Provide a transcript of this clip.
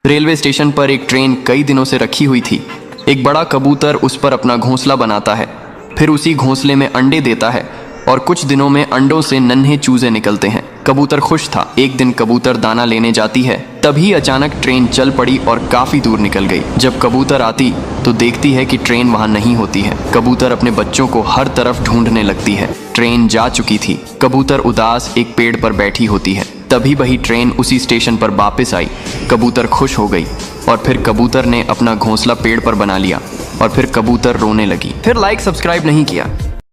Railway station पर एक train कई दिनों से रखी हुई थी। एक बड़ा कबूतर उस पर अपना घोंसला बनाता है, फिर उसी घोंसले में अंडे देता है और कुछ दिनों में अंडों से नन्हे चूजे निकलते हैं। कबूतर खुश था। एक दिन कबूतर दाना लेने जाती है, तभी अचानक ट्रेन चल पड़ी और काफी दूर निकल गई। जब कबूतर आती तो देखती है कि ट्रेन वहां नहीं होती है। कबूतर अपने बच्चों को हर तरफ ढूंढने लगती है। ट्रेन जा चुकी थी। कबूतर उदास एक पेड़ पर बैठी होती है। तभी वही ट्रेन उसी स्टेशन पर वापस आई। कबूतर खुश हो गई और फिर कबूतर ने अपना घोंसला पेड़ पर बना लिया और फिर कबूतर रोने लगी। फिर लाइक सब्सक्राइब नहीं किया।